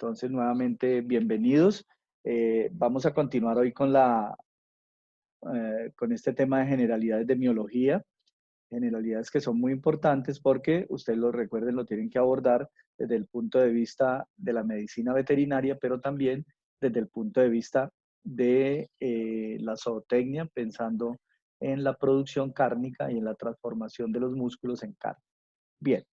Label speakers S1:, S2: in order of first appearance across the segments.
S1: Entonces, nuevamente, bienvenidos. Vamos a continuar hoy con este tema de generalidades de miología, generalidades que son muy importantes porque, ustedes lo recuerden, lo tienen que abordar desde el punto de vista de la medicina veterinaria, pero también desde el punto de vista de la zootecnia, pensando en la producción cárnica y en la transformación de los músculos en carne. Bien.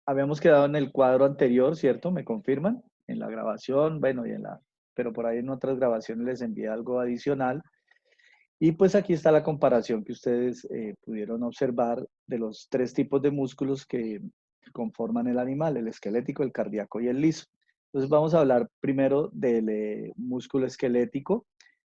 S1: Habíamos quedado en el cuadro anterior, ¿cierto? ¿Me confirman? En la grabación, bueno, pero por ahí en otras grabaciones les envié algo adicional. Y pues aquí está la comparación que ustedes pudieron observar de los tres tipos de músculos que conforman el animal, el esquelético, el cardíaco y el liso. Entonces vamos a hablar primero del músculo esquelético,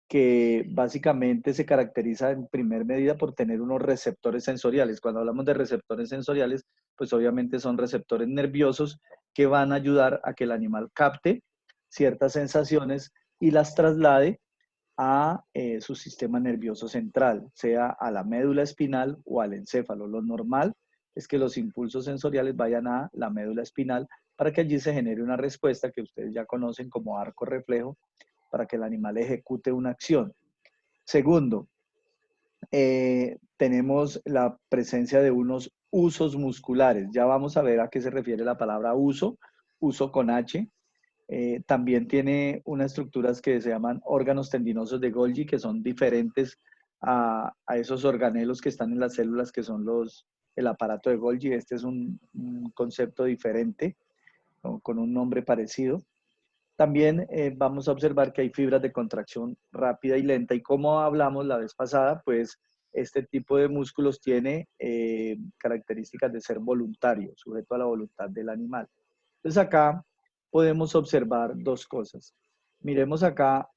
S1: que básicamente se caracteriza en primer medida por tener unos receptores sensoriales. Cuando hablamos de receptores sensoriales, pues obviamente son receptores nerviosos que van a ayudar a que el animal capte ciertas sensaciones y las traslade a su sistema nervioso central, sea a la médula espinal o al encéfalo. Lo normal es que los impulsos sensoriales vayan a la médula espinal para que allí se genere una respuesta que ustedes ya conocen como arco reflejo, para que el animal ejecute una acción. Segundo, tenemos la presencia de unos usos musculares. Ya vamos a ver a qué se refiere la palabra uso, uso con H. También tiene unas estructuras que se llaman órganos tendinosos de Golgi, que son diferentes a esos organelos que están en las células, que son el aparato de Golgi. Este es un concepto diferente, con un nombre parecido. También vamos a observar que hay fibras de contracción rápida y lenta, y como hablamos la vez pasada, pues este tipo de músculos tiene características de ser voluntario, sujeto a la voluntad del animal. Entonces acá podemos observar dos cosas. Miremos acá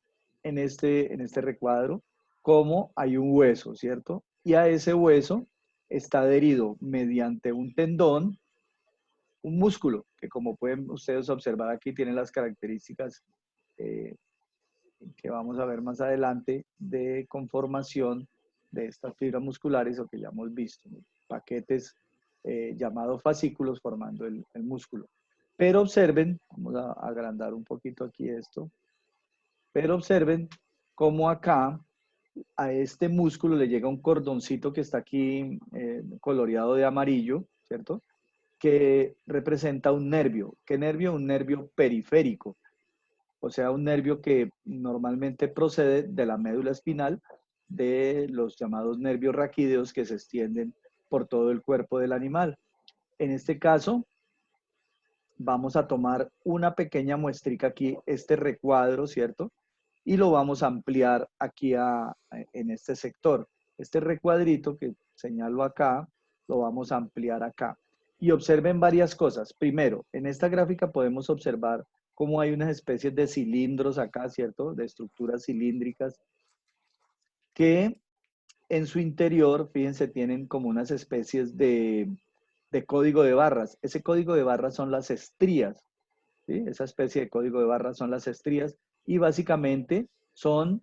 S1: en este recuadro cómo hay un hueso, ¿cierto? Y a ese hueso está adherido mediante un tendón un músculo, que como pueden ustedes observar aquí tiene las características eh, que vamos a ver más adelante de conformación de estas fibras musculares o que ya hemos visto, ¿no? Paquetes llamados fascículos formando el músculo. Pero observen, vamos a agrandar un poquito aquí esto, pero observen cómo acá a este músculo le llega un cordoncito que está aquí coloreado de amarillo, ¿cierto? Que representa un nervio. ¿Qué nervio? Un nervio periférico, o sea, un nervio que normalmente procede de la médula espinal, de los llamados nervios raquídeos que se extienden por todo el cuerpo del animal. En este caso, vamos a tomar una pequeña muestrica aquí, este recuadro, ¿cierto? Y lo vamos a ampliar aquí en este sector. Este recuadrito que señalo acá, lo vamos a ampliar acá. Y observen varias cosas. Primero, en esta gráfica podemos observar cómo hay unas especies de cilindros acá, ¿cierto? De estructuras cilíndricas que en su interior, fíjense, tienen como unas especies de código de barras. Ese código de barras son las estrías, ¿sí? Esa especie de código de barras son las estrías y básicamente son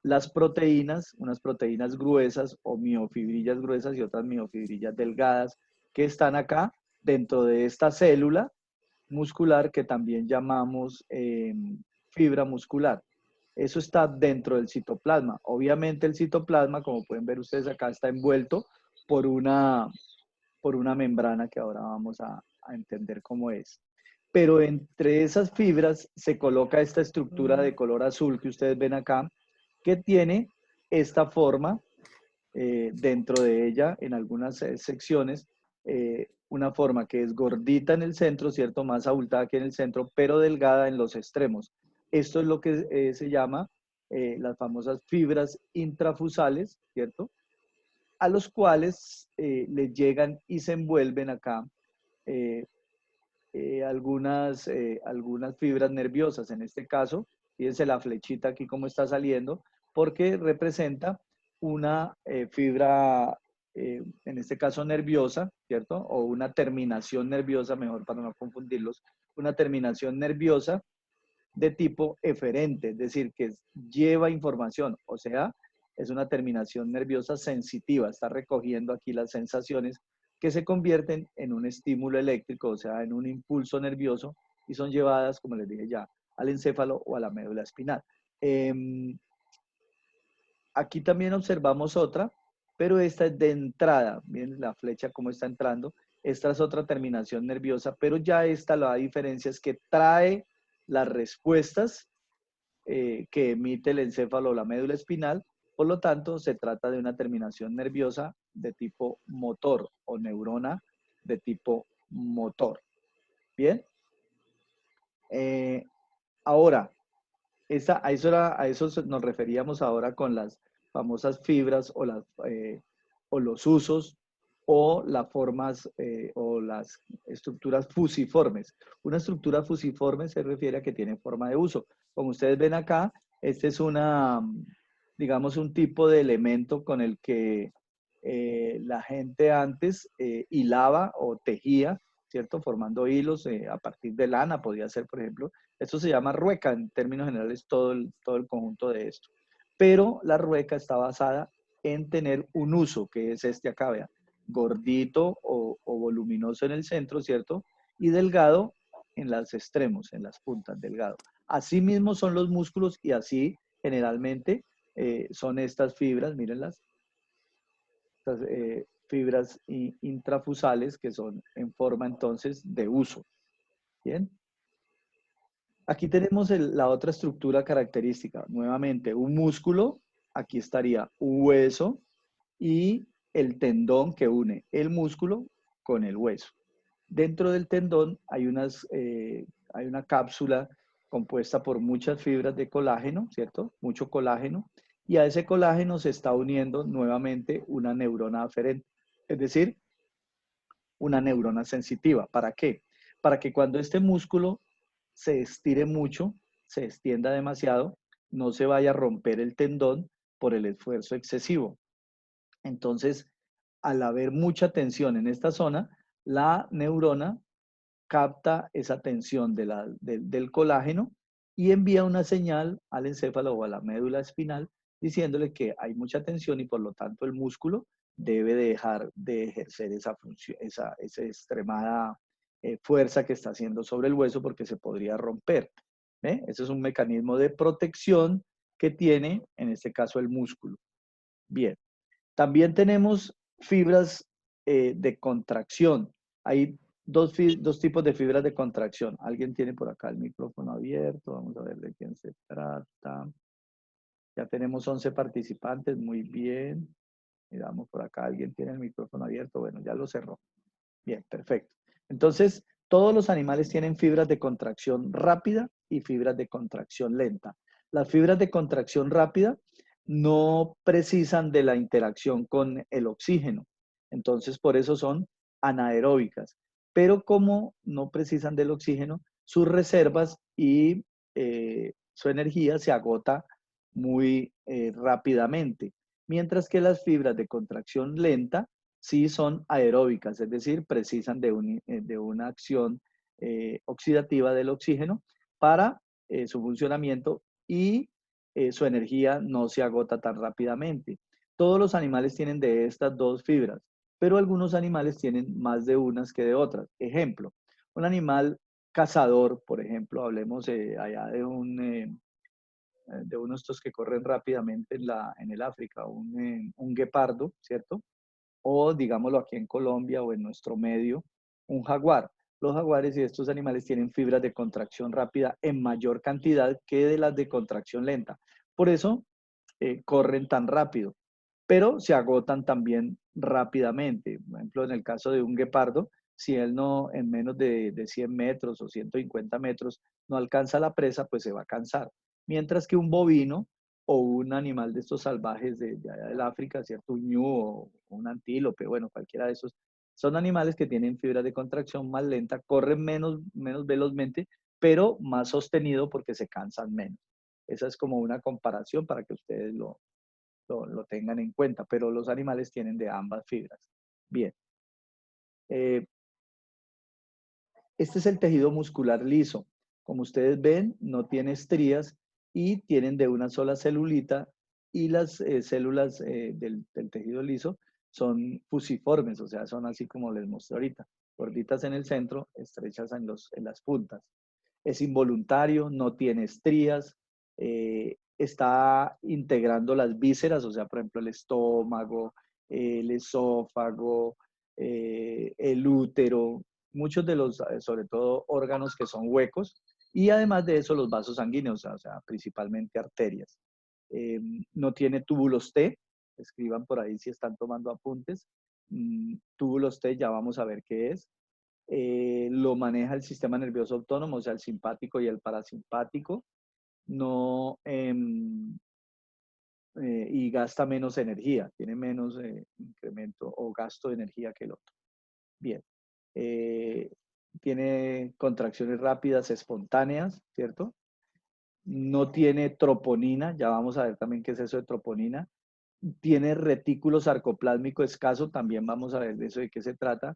S1: las proteínas, unas proteínas gruesas o miofibrillas gruesas y otras miofibrillas delgadas que están acá dentro de esta célula muscular que también llamamos fibra muscular. Eso está dentro del citoplasma. Obviamente el citoplasma, como pueden ver ustedes acá, está envuelto por una membrana que ahora vamos a entender cómo es. Pero entre esas fibras se coloca esta estructura de color azul que ustedes ven acá, que tiene esta forma dentro de ella, en algunas secciones, una forma que es gordita en el centro, ¿cierto? Más abultada que en el centro, pero delgada en los extremos. Esto es lo que se llama las famosas fibras intrafusales, ¿cierto? A los cuales le llegan y se envuelven acá eh, algunas fibras nerviosas. En este caso, fíjense la flechita aquí cómo está saliendo, porque representa una fibra, en este caso nerviosa, ¿cierto? O una terminación nerviosa, mejor para no confundirlos, una terminación nerviosa de tipo eferente, es decir, que lleva información, o sea, es una terminación nerviosa sensitiva, está recogiendo aquí las sensaciones que se convierten en un estímulo eléctrico, o sea, en un impulso nervioso y son llevadas, como les dije ya, al encéfalo o a la médula espinal. Aquí también observamos otra, pero esta es de entrada. Miren la flecha cómo está entrando. Esta es otra terminación nerviosa, pero ya esta la diferencia es que trae las respuestas que emite el encéfalo o la médula espinal. Por lo tanto, se trata de una terminación nerviosa de tipo motor o neurona de tipo motor. Bien. Ahora, a eso nos referíamos ahora con las famosas fibras o los usos o las formas o las estructuras fusiformes. Una estructura fusiforme se refiere a que tiene forma de uso. Como ustedes ven acá, este es digamos, un tipo de elemento con el que la gente antes hilaba o tejía, ¿cierto? Formando hilos a partir de lana, podía ser, por ejemplo. Esto se llama rueca, en términos generales, todo el conjunto de esto. Pero la rueca está basada en tener un uso, que es este acá, vean, gordito o voluminoso en el centro, ¿cierto? Y delgado en los extremos, en las puntas, delgado. Así mismo son los músculos y así generalmente son estas fibras, mírenlas, estas fibras intrafusales que son en forma entonces de uso. Bien. Aquí tenemos la otra estructura característica. Nuevamente, un músculo, aquí estaría un hueso y el tendón que une el músculo con el hueso. Dentro del tendón hay una cápsula compuesta por muchas fibras de colágeno, ¿cierto? Mucho colágeno. Y a ese colágeno se está uniendo nuevamente una neurona aferente, es decir, una neurona sensitiva. ¿Para qué? Para que cuando este músculo se estire mucho, se extienda demasiado, no se vaya a romper el tendón por el esfuerzo excesivo. Entonces, al haber mucha tensión en esta zona, la neurona capta esa tensión del colágeno y envía una señal al encéfalo o a la médula espinal diciéndole que hay mucha tensión y por lo tanto el músculo debe dejar de ejercer esa función, esa extremada fuerza que está haciendo sobre el hueso porque se podría romper. Ese es un mecanismo de protección que tiene, en este caso, el músculo. Bien, también tenemos fibras de contracción. Hay dos tipos de fibras de contracción. Alguien tiene por acá el micrófono abierto. Vamos a ver de quién se trata. Ya tenemos 11 participantes. Muy bien. Miramos por acá. Alguien tiene el micrófono abierto. Bueno, ya lo cerró. Bien, perfecto. Entonces, todos los animales tienen fibras de contracción rápida y fibras de contracción lenta. Las fibras de contracción rápida no precisan de la interacción con el oxígeno. Entonces, por eso son anaeróbicas. Pero como no precisan del oxígeno, sus reservas y su energía se agota muy rápidamente. Mientras que las fibras de contracción lenta sí son aeróbicas, es decir, precisan de una acción oxidativa del oxígeno para su funcionamiento y su energía no se agota tan rápidamente. Todos los animales tienen de estas dos fibras, pero algunos animales tienen más de unas que de otras. Ejemplo, un animal cazador, por ejemplo, hablemos allá de uno de estos que corren rápidamente en el África, un guepardo, ¿cierto? O digámoslo aquí en Colombia o en nuestro medio, un jaguar. Los jaguares y estos animales tienen fibras de contracción rápida en mayor cantidad que de las de contracción lenta. Por eso corren tan rápido, pero se agotan también rápidamente. Por ejemplo, en el caso de un guepardo, si él no en menos de 100 metros o 150 metros no alcanza la presa, pues se va a cansar. Mientras que un bovino o un animal de estos salvajes de allá del África, ¿cierto? Un ñu o un antílope, bueno, cualquiera de esos, son animales que tienen fibras de contracción más lenta, corren menos velozmente, pero más sostenido porque se cansan menos. Esa es como una comparación para que ustedes lo tengan en cuenta, pero los animales tienen de ambas fibras. Bien. Eh, este es el tejido muscular liso. Como ustedes ven, no tiene estrías y tienen de una sola celulita y las células del tejido liso son fusiformes, o sea, son así como les mostré ahorita, gorditas en el centro, estrechas en las puntas. es involuntario, no tiene estrías, está integrando las vísceras, o sea, por ejemplo, el estómago, el esófago, el útero, muchos de los, sobre todo, órganos que son huecos, y además de eso los vasos sanguíneos, o sea, principalmente arterias. No tiene túbulos T, escriban por ahí si están tomando apuntes. Túbulos T, ya vamos a ver qué es. Lo maneja el sistema nervioso autónomo, o sea, el simpático y el parasimpático. No, y gasta menos energía, tiene menos incremento o gasto de energía que el otro. Bien. Eh, Tiene contracciones rápidas, espontáneas, ¿cierto? No tiene troponina, ya vamos a ver también qué es eso de troponina. Tiene retículo sarcoplásmico escaso, también vamos a ver de eso de qué se trata.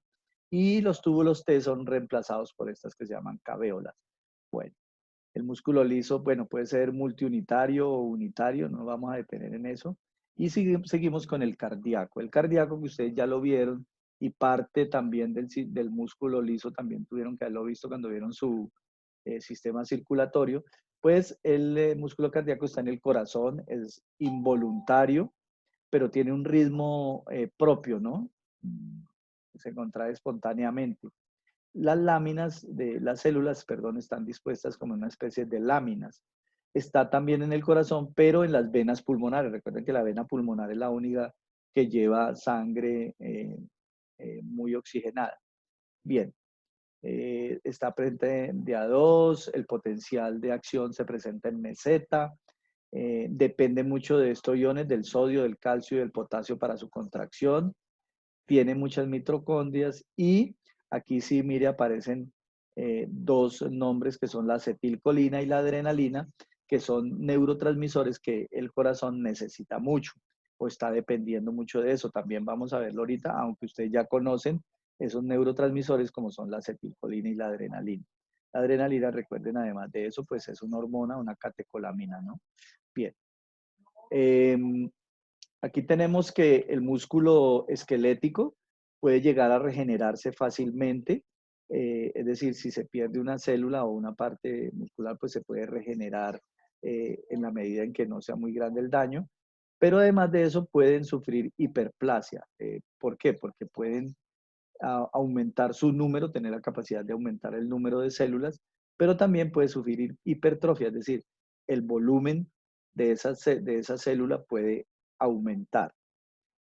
S1: Y los túbulos T son reemplazados por estas que se llaman caveolas. Bueno, el músculo liso, bueno, puede ser multiunitario o unitario, no vamos a detener en eso. Y seguimos con el cardíaco. El cardíaco que ustedes ya lo vieron y parte también del músculo liso también tuvieron que haberlo visto cuando vieron su sistema circulatorio. Pues el músculo cardíaco está en el corazón, es involuntario, pero tiene un ritmo propio, ¿no? Se contrae espontáneamente. Las láminas de las células, perdón, están dispuestas como una especie de láminas. Está también en el corazón, pero en las venas pulmonares. Recuerden que la vena pulmonar es la única que lleva sangre muy oxigenada. Bien, está presente de A2, el potencial de acción se presenta en meseta, depende mucho de estos iones, del sodio, del calcio y del potasio para su contracción, tiene muchas mitocondrias y aquí sí, mire, aparecen dos nombres que son la acetilcolina y la adrenalina, que son neurotransmisores que el corazón necesita mucho o está dependiendo mucho de eso. También vamos a verlo ahorita, aunque ustedes ya conocen esos neurotransmisores como son la acetilcolina y la adrenalina. La adrenalina, recuerden, además de eso, pues es una hormona, una catecolamina, ¿no? Bien. Aquí tenemos que el músculo esquelético puede llegar a regenerarse fácilmente, es decir, si se pierde una célula o una parte muscular, pues se puede regenerar en la medida en que no sea muy grande el daño, pero además de eso pueden sufrir hiperplasia. ¿Por qué? Porque pueden aumentar su número, tener la capacidad de aumentar el número de células, pero también puede sufrir hipertrofia, es decir, el volumen de esa célula puede aumentar.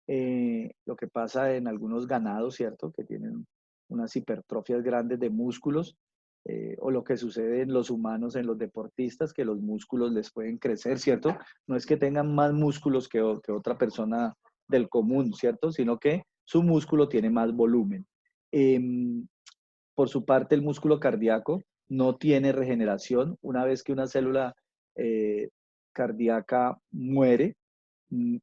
S1: Lo que pasa en algunos ganados, ¿cierto? Que tienen unas hipertrofias grandes de músculos, o lo que sucede en los humanos, en los deportistas, que los músculos les pueden crecer, ¿cierto? No es que tengan más músculos que otra persona del común, ¿cierto? Sino que su músculo tiene más volumen. Por su parte, el músculo cardíaco no tiene regeneración. Una vez que una célula eh, cardíaca muere,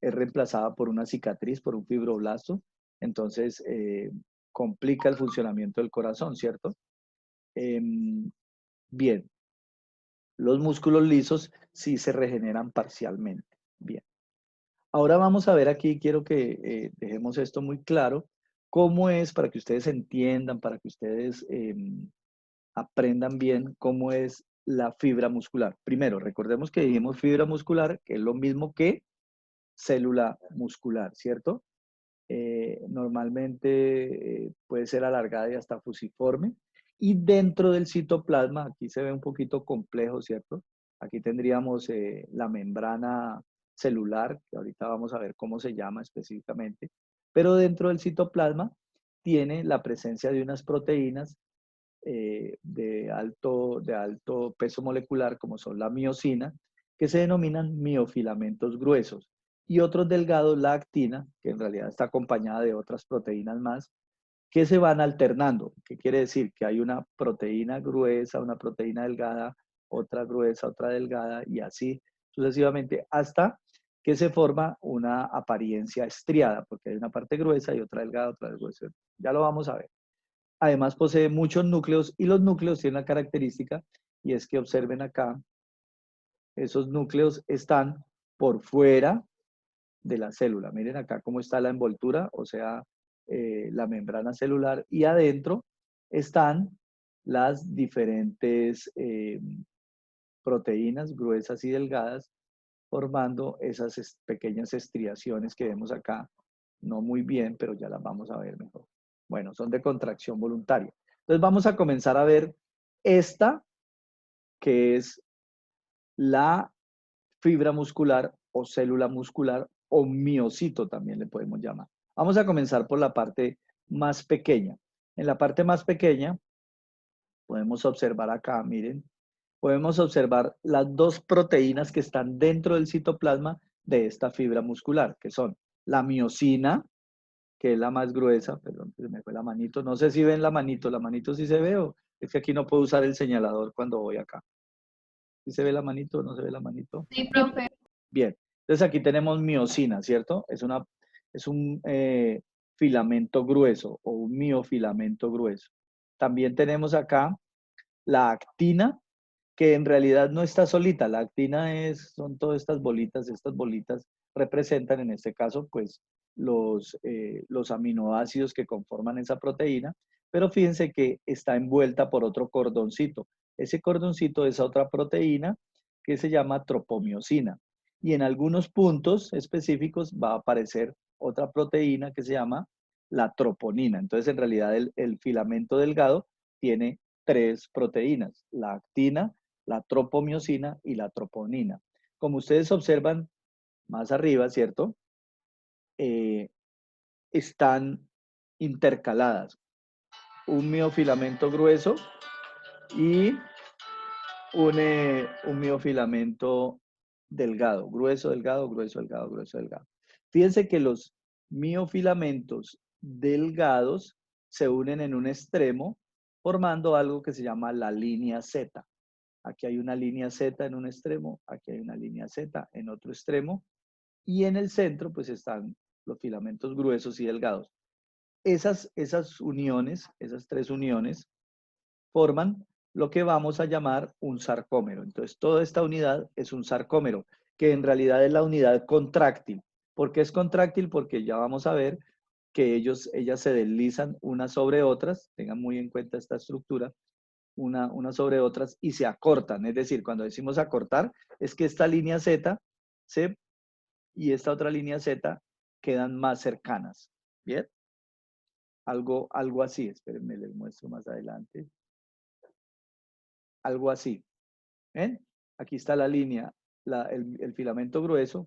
S1: es reemplazada por una cicatriz, por un fibroblasto, entonces complica el funcionamiento del corazón, ¿cierto? Bien, los músculos lisos sí se regeneran parcialmente. Bien, ahora vamos a ver aquí, quiero que dejemos esto muy claro, cómo es, para que ustedes entiendan, para que ustedes aprendan bien cómo es la fibra muscular. Primero, recordemos que dijimos fibra muscular, que es lo mismo que célula muscular, ¿cierto? Normalmente puede ser alargada y hasta fusiforme. Y dentro del citoplasma, aquí se ve un poquito complejo, ¿cierto? Aquí tendríamos la membrana celular, que ahorita vamos a ver cómo se llama específicamente, pero dentro del citoplasma tiene la presencia de unas proteínas de alto peso molecular, como son la miosina, que se denominan miofilamentos gruesos, y otros delgados, la actina, que en realidad está acompañada de otras proteínas más, que se van alternando. ¿Qué quiere decir? Que hay una proteína gruesa, una proteína delgada, otra gruesa, otra delgada, y así sucesivamente, hasta que se forma una apariencia estriada, porque hay una parte gruesa y otra delgada, otra gruesa. Ya lo vamos a ver. Además posee muchos núcleos y los núcleos tienen una característica y es que observen acá, esos núcleos están por fuera de la célula. Miren acá cómo está la envoltura, o sea, la membrana celular y adentro están las diferentes proteínas gruesas y delgadas, formando esas pequeñas estriaciones que vemos acá. No muy bien, pero ya las vamos a ver mejor. Bueno, son de contracción voluntaria. Entonces vamos a comenzar a ver esta, que es la fibra muscular o célula muscular o miocito también le podemos llamar. Vamos a comenzar por la parte más pequeña. En la parte más pequeña podemos observar acá, miren, podemos observar las dos proteínas que están dentro del citoplasma de esta fibra muscular, que son la miocina, que es la más gruesa, perdón, se me fue la manito, no sé si ven la manito sí se ve o es que aquí no puedo usar el señalador cuando voy acá. ¿Sí se ve la manito o no se ve la manito?
S2: Sí, profe.
S1: Bien, entonces aquí tenemos miocina, ¿cierto? Es un filamento grueso o un miofilamento grueso. También tenemos acá la actina, que en realidad no está solita. La actina son todas estas bolitas representan en este caso pues los aminoácidos que conforman esa proteína, pero fíjense que está envuelta por otro cordoncito. Ese cordoncito es otra proteína que se llama tropomiosina. Y en algunos puntos específicos va a aparecer otra proteína que se llama la troponina. Entonces, en realidad, el filamento delgado tiene tres proteínas, la actina, la tropomiosina y la troponina. Como ustedes observan más arriba, ¿cierto? Están intercaladas. Un miofilamento grueso y un miofilamento delgado, grueso, delgado, grueso, delgado, grueso, delgado. Fíjense que los miofilamentos delgados se unen en un extremo formando algo que se llama la línea Z. Aquí hay una línea Z en un extremo, aquí hay una línea Z en otro extremo y en el centro pues están los filamentos gruesos y delgados. Esas uniones, esas tres uniones, forman lo que vamos a llamar un sarcómero. Entonces, toda esta unidad es un sarcómero, que en realidad es la unidad contráctil. ¿Por qué es contráctil? Porque ya vamos a ver que ellas se deslizan unas sobre otras, tengan muy en cuenta esta estructura, unas sobre otras y se acortan. Es decir, cuando decimos acortar, es que esta línea Z y esta otra línea Z quedan más cercanas. ¿Bien? Algo así, espérenme, les muestro más adelante. Algo así. ¿Ven? Aquí está la línea, el filamento grueso,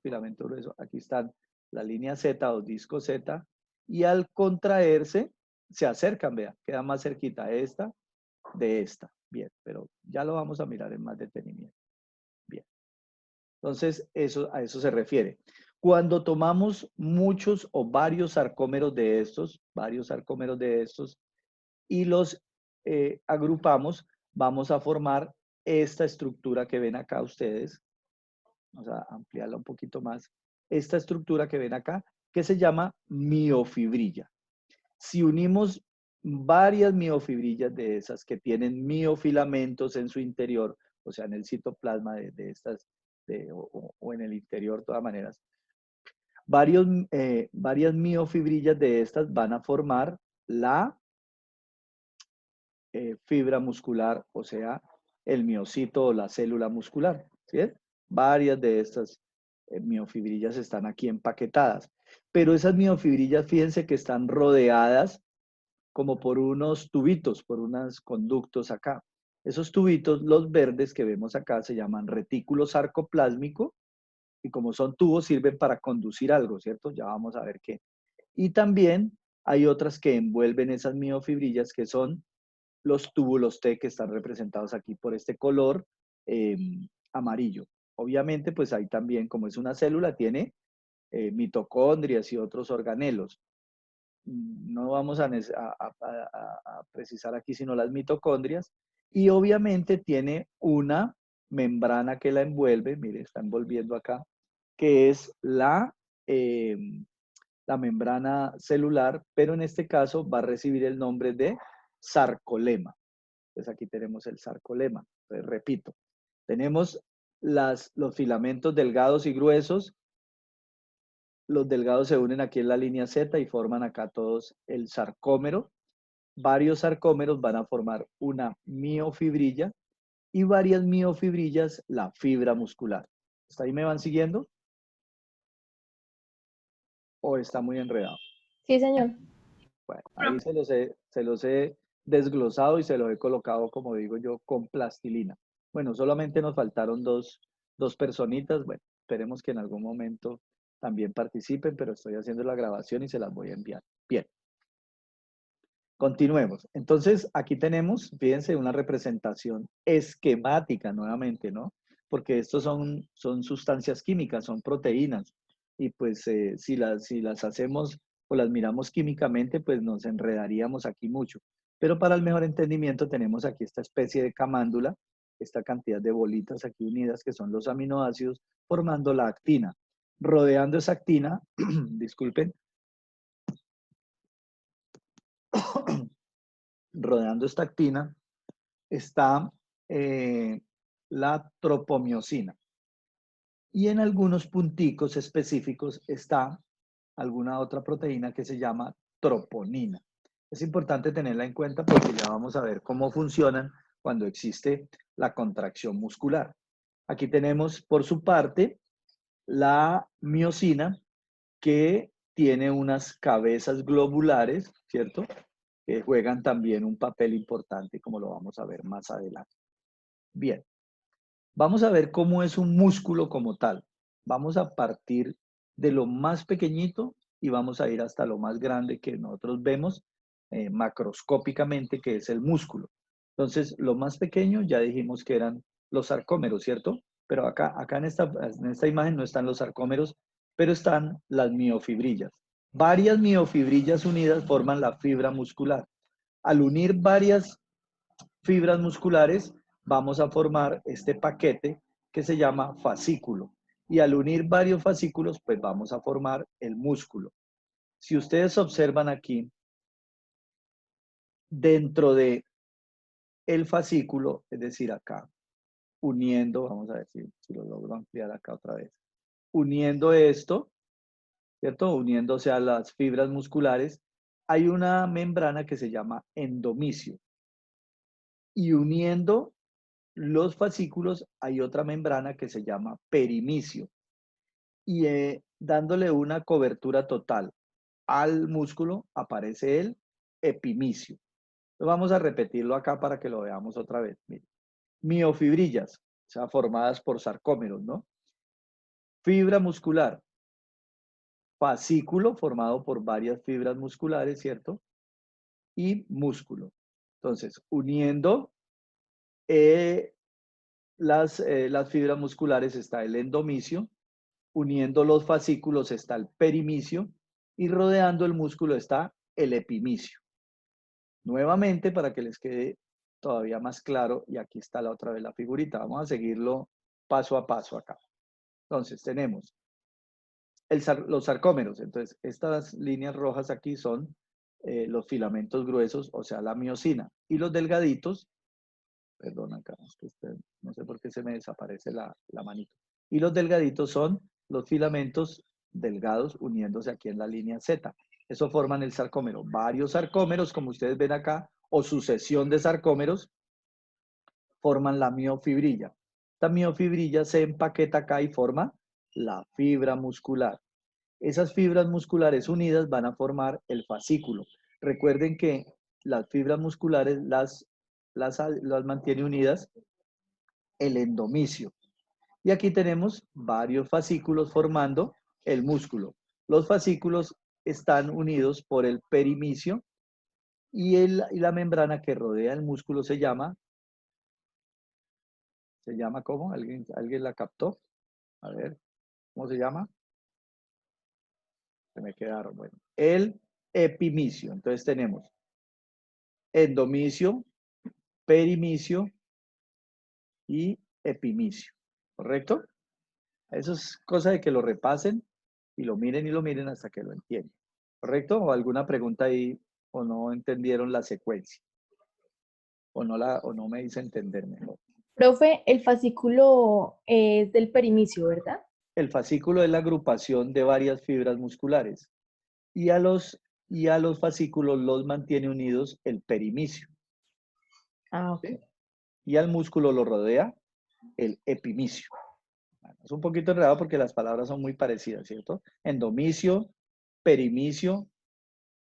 S1: aquí están la línea Z o disco Z, y al contraerse, se acercan, vea, queda más cerquita esta de esta. Bien, pero ya lo vamos a mirar en más detenimiento. Bien. Entonces, a eso se refiere. Cuando tomamos muchos o varios sarcómeros de estos, y los agrupamos, vamos a formar esta estructura que ven acá ustedes. Vamos a ampliarla un poquito más. Esta estructura que ven acá, que se llama miofibrilla. Si unimos varias miofibrillas de esas que tienen miofilamentos en su interior, o sea, en el citoplasma de estas, o en el interior, de todas maneras, varias miofibrillas de estas van a formar la fibra muscular, o sea, el miocito o la célula muscular. ¿Sí? Varias de estas miofibrillas están aquí empaquetadas. Pero esas miofibrillas, fíjense que están rodeadas como por unos tubitos, por unos conductos acá. Esos tubitos, los verdes que vemos acá, se llaman retículo sarcoplásmico y como son tubos sirven para conducir algo, ¿cierto? Ya vamos a ver qué. Y también hay otras que envuelven esas miofibrillas que son los túbulos T que están representados aquí por este color eh, amarillo. Obviamente, pues ahí también, como es una célula, tiene mitocondrias y otros organelos. No vamos a precisar aquí sino las mitocondrias. Y obviamente tiene una membrana que la envuelve, mire, está envolviendo acá, que es la membrana celular, pero en este caso va a recibir el nombre de sarcolema. Entonces aquí tenemos el sarcolema. Entonces, repito, tenemos los filamentos delgados y gruesos. Los delgados se unen aquí en la línea Z y forman acá todos el sarcómero. varios sarcómeros van a formar una miofibrilla y varias miofibrillas la fibra muscular. ¿Hasta ahí me van siguiendo? ¿O está muy enredado?
S2: Sí, señor.
S1: Bueno, ahí se los he desglosado y se los he colocado, como digo yo, con plastilina. Bueno, solamente nos faltaron dos personitas. Bueno, esperemos que en algún momento también participen, pero estoy haciendo la grabación y se las voy a enviar. Bien, continuemos. Entonces, aquí tenemos, fíjense, una representación esquemática nuevamente, ¿no? Porque estos son sustancias químicas, son proteínas. Y pues si las hacemos o las miramos químicamente, pues nos enredaríamos aquí mucho. Pero para el mejor entendimiento tenemos aquí esta especie de camándula, esta cantidad de bolitas aquí unidas que son los aminoácidos, formando la actina. Rodeando esa actina, disculpen, rodeando esta actina está la tropomiosina. Y en algunos punticos específicos está alguna otra proteína que se llama troponina. Es importante tenerla en cuenta porque ya vamos a ver cómo funcionan cuando existe la contracción muscular. Aquí tenemos por su parte la miosina que tiene unas cabezas globulares, ¿cierto? Que juegan también un papel importante, como lo vamos a ver más adelante. Bien, vamos a ver cómo es un músculo como tal. Vamos a partir de lo más pequeñito y vamos a ir hasta lo más grande que nosotros vemos macroscópicamente, que es el músculo. Entonces, lo más pequeño ya dijimos que eran los sarcómeros, ¿cierto? Pero acá en esta imagen no están los sarcómeros, pero están las miofibrillas. Varias miofibrillas unidas forman la fibra muscular. Al unir varias fibras musculares, vamos a formar este paquete que se llama fascículo. Y al unir varios fascículos, pues vamos a formar el músculo. Si ustedes observan aquí, dentro de el fascículo, es decir, acá, uniendo, vamos a ver si lo logro ampliar acá otra vez, uniendo esto, ¿cierto? Uniéndose a las fibras musculares, hay una membrana que se llama endomisio. Y uniendo los fascículos hay otra membrana que se llama perimisio. Y dándole una cobertura total al músculo aparece el epimisio. Vamos a repetirlo acá para que lo veamos otra vez. Miren. Miofibrillas, o sea, formadas por sarcómeros, ¿no? Fibra muscular, fascículo formado por varias fibras musculares, ¿cierto? Y músculo. Entonces, uniendo las fibras musculares está el endomisio, uniendo los fascículos está el perimisio y rodeando el músculo está el epimisio. Nuevamente, para que les quede todavía más claro, y aquí está la otra vez la figurita, vamos a seguirlo paso a paso acá. Entonces, tenemos los sarcómeros. Entonces, estas líneas rojas aquí son los filamentos gruesos, o sea, la miosina. Y los delgaditos, perdón, acá, es que no sé por qué se me desaparece la manito. Y los delgaditos son los filamentos delgados uniéndose aquí en la línea Z. Eso forman el sarcómero. Varios sarcómeros, como ustedes ven acá, o sucesión de sarcómeros, forman la miofibrilla. Esta miofibrilla se empaqueta acá y forma la fibra muscular. Esas fibras musculares unidas van a formar el fascículo. Recuerden que las fibras musculares las mantiene unidas el endomisio. Y aquí tenemos varios fascículos formando el músculo. Los fascículos están unidos por el perimisio y la membrana que rodea el músculo ¿se llama cómo? ¿Alguien la captó? A ver, ¿cómo se llama? Se me quedaron, bueno. El epimisio. Entonces tenemos endomisio, perimisio y epimisio. ¿Correcto? Eso es cosa de que lo repasen y lo miren hasta que lo entiendan. ¿Correcto? ¿O alguna pregunta ahí o no entendieron la secuencia? O no me hice entender mejor.
S2: Profe, el fascículo es del perimisio, ¿verdad?
S1: El fascículo es la agrupación de varias fibras musculares y a los y a los fascículos los mantiene unidos el perimicio.
S2: Ah, ok.
S1: ¿Sí? Y al músculo lo rodea el epimicio. Bueno, es un poquito enredado porque las palabras son muy parecidas, ¿cierto? Endomicio, perimicio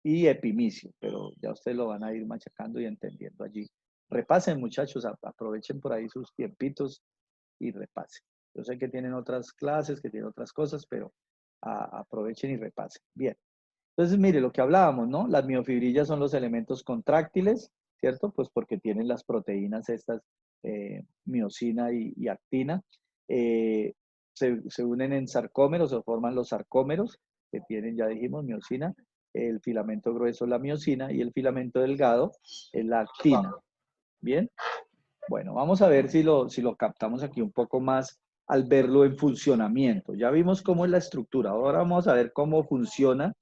S1: y epimicio, pero ya ustedes lo van a ir machacando y entendiendo allí. Repasen, muchachos, aprovechen por ahí sus tiempitos y repasen. Yo sé que tienen otras clases, que tienen otras cosas, pero aprovechen y repasen. Bien. Entonces, mire, lo que hablábamos, ¿no? Las miofibrillas son los elementos contráctiles, ¿cierto? Pues porque tienen las proteínas estas, miosina y actina. Eh, se unen en sarcómeros, se forman los sarcómeros, que tienen, ya dijimos, miosina. El filamento grueso es la miosina y el filamento delgado es la actina. ¿Bien? Bueno, vamos a ver si lo captamos aquí un poco más al verlo en funcionamiento. Ya vimos cómo es la estructura. Ahora vamos a ver cómo funciona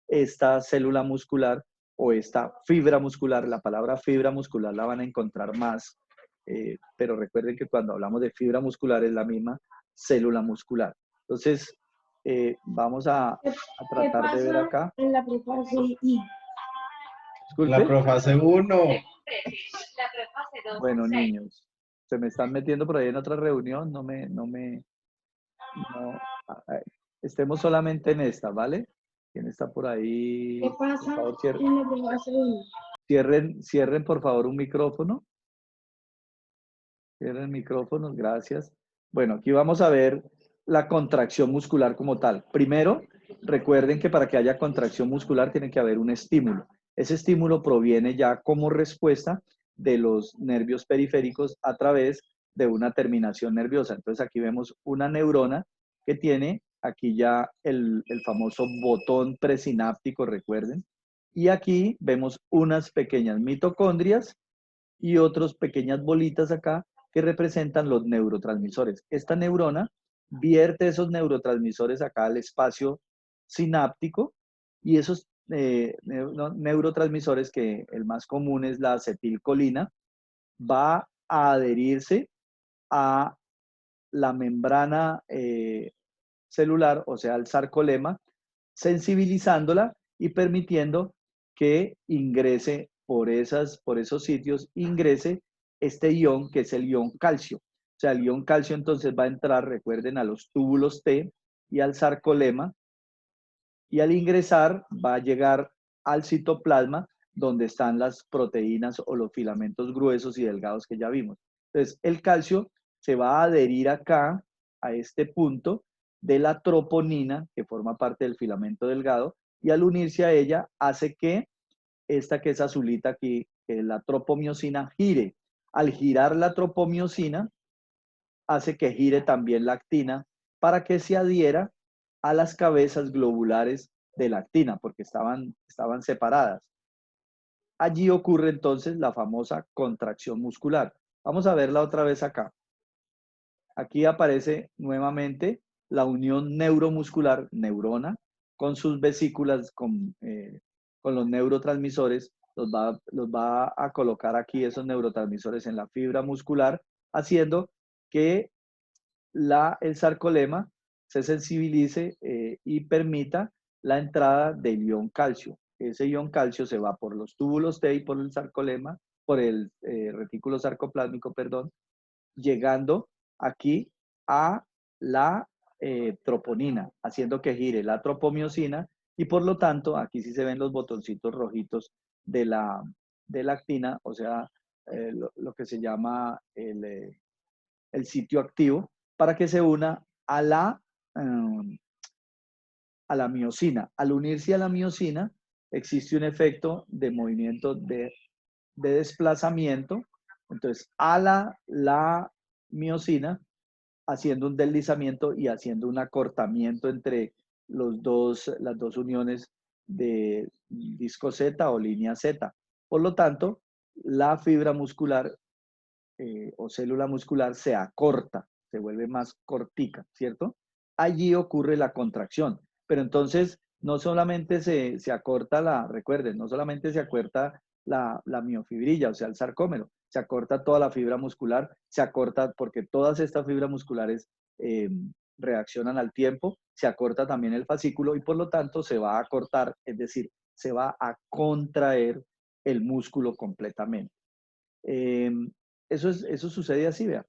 S1: esta célula muscular o esta fibra muscular. La palabra fibra muscular la van a encontrar más, pero recuerden que cuando hablamos de fibra muscular es la misma célula muscular. Entonces, vamos a
S2: ¿Qué
S1: tratar de ver
S2: pasa
S1: acá.
S2: en la prefase I?
S3: La
S1: Disculpe.
S3: profase 1.
S1: Bueno, niños, se me están metiendo por ahí en otra reunión, no, estemos solamente en esta, ¿vale? ¿Quién está por ahí?
S2: ¿Qué
S1: Por
S2: pasa
S1: favor,
S2: en la prefase I?
S1: cierren por favor un micrófono. Cierren micrófonos, gracias. Bueno, aquí vamos a ver la contracción muscular como tal. Primero, recuerden que para que haya contracción muscular tiene que haber un estímulo. Ese estímulo proviene ya como respuesta de los nervios periféricos a través de una terminación nerviosa. Entonces aquí vemos una neurona que tiene aquí ya el famoso botón presináptico, recuerden. Y aquí vemos unas pequeñas mitocondrias y otras pequeñas bolitas acá que representan los neurotransmisores. Esta neurona vierte esos neurotransmisores acá al espacio sináptico y esos neurotransmisores, que el más común es la acetilcolina, va a adherirse a la membrana celular, o sea, al sarcolema, sensibilizándola y permitiendo que ingrese por esos sitios, ingrese este ion que es el ion calcio. O sea, el ion calcio entonces va a entrar, recuerden, a los túbulos T y al sarcolema, y al ingresar va a llegar al citoplasma donde están las proteínas o los filamentos gruesos y delgados que ya vimos. Entonces, el calcio se va a adherir acá, a este punto, de la troponina, que forma parte del filamento delgado, y al unirse a ella hace que esta que es azulita aquí, que es la tropomiosina, gire. Al girar la tropomiosina, hace que gire también la actina para que se adhiera a las cabezas globulares de la actina, porque estaban separadas. Allí ocurre entonces la famosa contracción muscular. Vamos a verla otra vez acá. Aquí aparece nuevamente la unión neuromuscular, neurona, con sus vesículas, con los neurotransmisores, los va a colocar aquí esos neurotransmisores en la fibra muscular, haciendo que el sarcolema se sensibilice y permita la entrada del ion calcio. Ese ion calcio se va por los túbulos T y por el sarcolema, por el retículo sarcoplásmico, perdón, llegando aquí a la troponina, haciendo que gire la tropomiosina y por lo tanto, aquí sí se ven los botoncitos rojitos de la actina, o sea, lo que se llama el sitio activo, para que se una um, a la miosina. Al unirse a la miosina, existe un efecto de movimiento de desplazamiento. Entonces, la miosina, haciendo un deslizamiento y haciendo un acortamiento entre las dos uniones de disco Z o línea Z. Por lo tanto, la fibra muscular o célula muscular se acorta, se vuelve más cortica, ¿cierto? Allí ocurre la contracción. Pero entonces, no solamente se acorta recuerden, no solamente se acorta la miofibrilla, o sea, el sarcómero, se acorta toda la fibra muscular, se acorta porque todas estas fibras musculares reaccionan al tiempo, se acorta también el fascículo y por lo tanto se va a acortar, es decir, se va a contraer el músculo completamente. Eso sucede así, vea,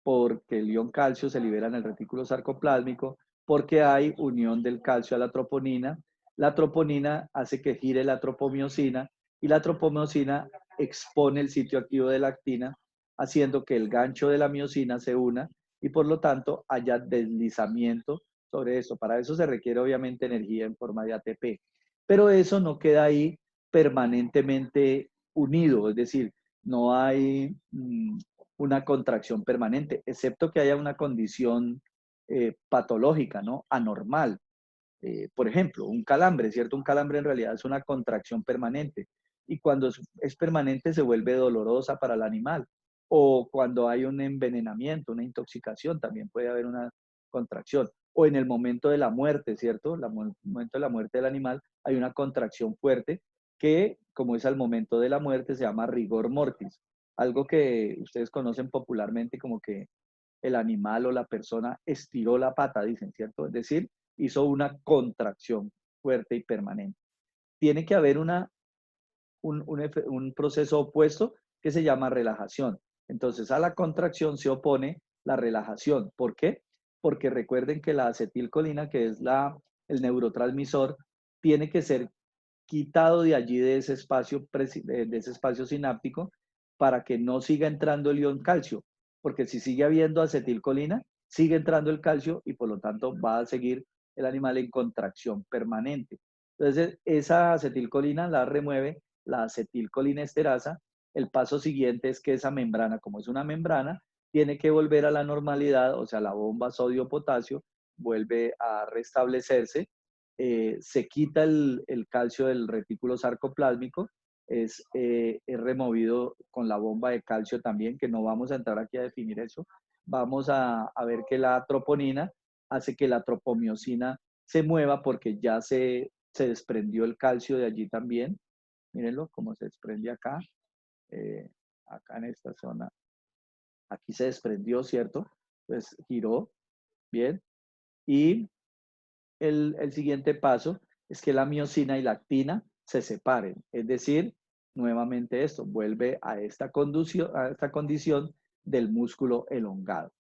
S1: porque el ion calcio se libera en el retículo sarcoplásmico, porque hay unión del calcio a la troponina. La troponina hace que gire la tropomiosina y la tropomiosina expone el sitio activo de la actina, haciendo que el gancho de la miosina se una y por lo tanto haya deslizamiento sobre eso. Para eso se requiere obviamente energía en forma de ATP, pero eso no queda ahí permanentemente unido, es decir, no hay una contracción permanente, excepto que haya una condición patológica, ¿no? Anormal. Por ejemplo, un calambre, ¿cierto? Un calambre en realidad es una contracción permanente y cuando es permanente se vuelve dolorosa para el animal. O cuando hay un envenenamiento, una intoxicación, también puede haber una contracción. O en el momento de la muerte, ¿cierto? El momento de la muerte del animal, hay una contracción fuerte que, como es al momento de la muerte, se llama rigor mortis. Algo que ustedes conocen popularmente como que el animal o la persona estiró la pata, dicen, ¿cierto? Es decir, hizo una contracción fuerte y permanente. Tiene que haber un proceso opuesto que se llama relajación. Entonces, a la contracción se opone la relajación. ¿Por qué? Porque recuerden que la acetilcolina, que es el neurotransmisor, tiene que ser quitado de allí, de ese espacio sináptico, para que no siga entrando el ion calcio, porque si sigue habiendo acetilcolina, sigue entrando el calcio y por lo tanto va a seguir el animal en contracción permanente. Entonces, esa acetilcolina la remueve la acetilcolinesterasa. El paso siguiente es que esa membrana, como es una membrana, tiene que volver a la normalidad, o sea, la bomba sodio-potasio vuelve a restablecerse, se quita el calcio del retículo sarcoplásmico, es removido con la bomba de calcio también, que no vamos a entrar aquí a definir eso. Vamos a ver que la troponina hace que la tropomiosina se mueva porque ya se desprendió el calcio de allí también. Mírenlo cómo se desprende acá, acá en esta zona. Aquí se desprendió, ¿cierto? Pues giró, bien. Y el siguiente paso es que la miosina y la actina se separen. Es decir, nuevamente esto vuelve a esta condición del músculo elongado.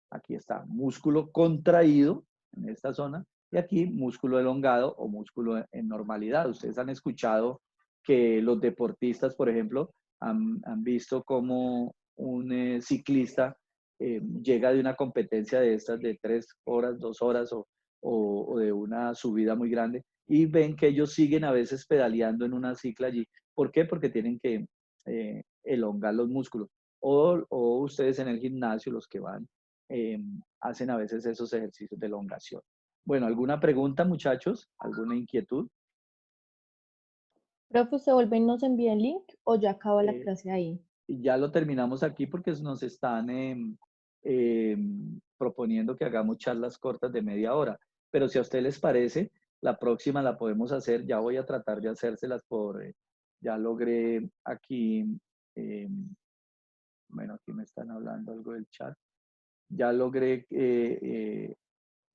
S1: Aquí está músculo contraído en esta zona y aquí músculo elongado o músculo en normalidad. Ustedes han escuchado que los deportistas, por ejemplo, han visto cómo un ciclista llega de una competencia de estas de 3 horas, 2 horas o de una subida muy grande y ven que ellos siguen a veces pedaleando en una cicla allí. ¿Por qué? Porque tienen que elongar los músculos. O ustedes en el gimnasio, los que van, hacen a veces esos ejercicios de elongación. Bueno, ¿alguna pregunta, muchachos? ¿Alguna inquietud?
S2: Profe, ¿se vuelve y nos envía el link o ya acaba la
S1: Eh,
S2: clase ahí?
S1: y ya lo terminamos aquí porque nos están proponiendo que hagamos charlas cortas de media hora. Pero si a ustedes les parece, la próxima la podemos hacer. Ya voy a tratar de hacérselas ya logré aquí, eh, bueno, aquí me están hablando algo del chat. Ya logré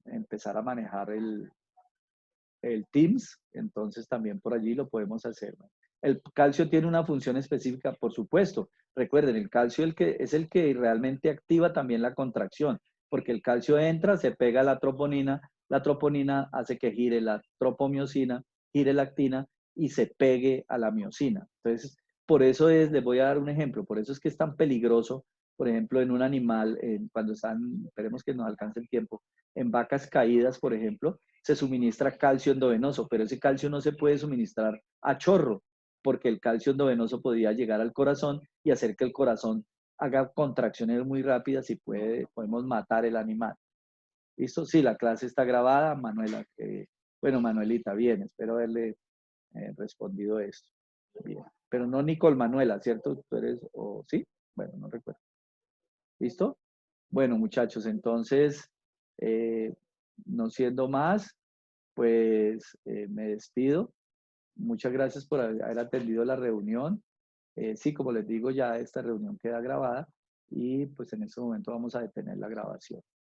S1: empezar a manejar el Teams, entonces también por allí lo podemos hacer, ¿no? El calcio tiene una función específica, por supuesto. Recuerden, el calcio es el que realmente activa también la contracción, porque el calcio entra, se pega a la troponina hace que gire la tropomiosina, gire la actina y se pegue a la miosina. Entonces, por eso les voy a dar un ejemplo, por eso es que es tan peligroso, por ejemplo, en un animal, cuando están, esperemos que nos alcance el tiempo, en vacas caídas, por ejemplo, se suministra calcio endovenoso, pero ese calcio no se puede suministrar a chorro, porque el calcio endovenoso podría llegar al corazón y hacer que el corazón haga contracciones muy rápidas y podemos matar el animal. ¿Listo? Sí, la clase está grabada, Manuela. Bueno, Manuelita, bien, espero haberle respondido esto. Bien, pero no Nicole Manuela, ¿cierto? Tú eres, o sí, bueno, no recuerdo. ¿Listo? Bueno, muchachos, entonces, eh, no siendo más, pues me despido. Muchas gracias por haber atendido la reunión. Sí, como les digo, ya esta reunión queda grabada y pues en este momento vamos a detener la grabación.